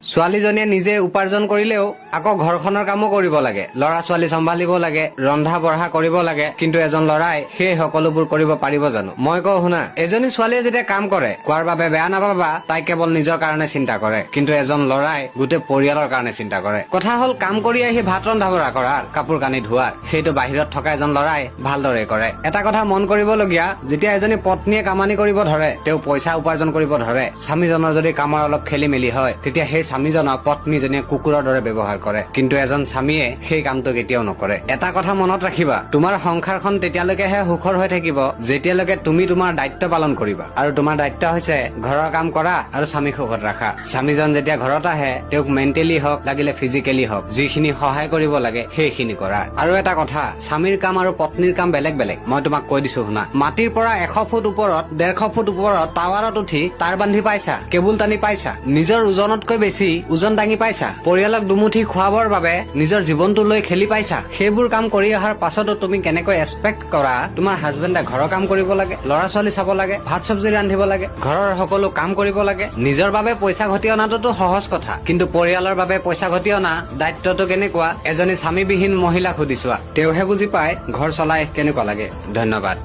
ছোৱালীজনীয়ে নিজে উপাৰ্জন কৰিলেও আকৌ ঘৰখনৰ কামো কৰিব লাগে, ল'ৰা ছোৱালী চম্ভালিব লাগে, ৰন্ধা বঢ়া কৰিব লাগে। কিন্তু এজন ল'ৰাই সেই সকলোবোৰ কৰিব পাৰিব জানো? মই কওঁ শুনা, এজনী ছোৱালীয়ে যেতিয়া কাম কৰে, কোৱাৰ বাবে বেয়া নাপাবা, তাই কেৱল নিজৰ কাৰণে চিন্তা কৰে, কিন্তু এজন ল'ৰাই গোটেই পৰিয়ালৰ কাৰণে চিন্তা কৰে। কথা হ'ল, কাম কৰি আহি ভাত ৰন্ধা বঢ়া কৰাৰ, কাপোৰ কানি ধোৱাৰ, সেইটো বাহিৰত থকা এজন ল'ৰাই ভালদৰে কৰে। এটা কথা মন কৰিবলগীয়া, যেতিয়া এজনী পত্নীয়ে কামানি কৰিব ধৰে, তেওঁ পইচা উপাৰ্জন কৰিব ধৰে, স্বামীজনৰ যদি কামৰ অলপ খেলি মেলি হয়, তেতিয়া সেই স্বামীজনক পত্নীজনীয়ে কুকুৰৰ দৰে ব্যৱহাৰ কৰে। কিন্তু এজন স্বামীয়ে সেই কামটো কেতিয়াও নকৰে। এটা কথা মনত ৰাখিবা, তোমাৰ সংসাৰখন তেতিয়ালৈকেহে সুখৰ হৈ থাকিব যেতিয়ালৈকে তুমি তোমাৰ দায়িত্ব পালন কৰিবা। আৰু তোমাৰ দায়িত্ব হৈছে ঘৰৰ কাম কৰা আৰু স্বামীক সুখত ৰাখা। স্বামীজন যেতিয়া ঘৰত আহে, তেওঁক মেণ্টেলি হওক লাগিলে ফিজিকেলি হওক, যিখিনি সহায় কৰিব লাগে সেইখিনি কৰা। আৰু এটা কথা, স্বামীৰ কাম আৰু পত্নীৰ কাম বেলেগ বেলেগ। মই তোমাক কৈ দিছো শুনা, মাটিৰ পৰা 100 ফুট ওপৰত, 150 ফুট ওপৰত টাৱাৰত উঠি তাঁৰ বান্ধি পাইছা, কেবুল টানি পাইছা, নিজৰ ওজনতকৈ বেছি ওজন দাঙি পাইছা, পৰিয়ালক দুমুঠি খুৱাবৰ বাবে নিজৰ জীৱনটো লৈ খেলি পাইছা। সেইবোৰ কাম কৰি অহাৰ পাছতো তুমি কেনেকৈ এক্সপেক্ট কৰা তোমাৰ হাজবেণ্ডে ঘৰৰ কাম কৰিব লাগে, ল'ৰা ছোৱালী চাব লাগে, ভাত চব্জি ৰান্ধিব লাগে, ঘৰৰ সকলো কাম কৰিব লাগে? নিজৰ বাবে পইচা ঘটি অনাটোতো সহজ কথা, কিন্তু পৰিয়ালৰ বাবে পইচা ঘটি অনা দায়িত্বটো কেনেকুৱা? এজনী স্বামীবিহীন মহিলাক সুধিছোৱা, তেওঁহে বুজি পায় ঘৰ চলাই কেনেকুৱা লাগে। ধন্যবাদ।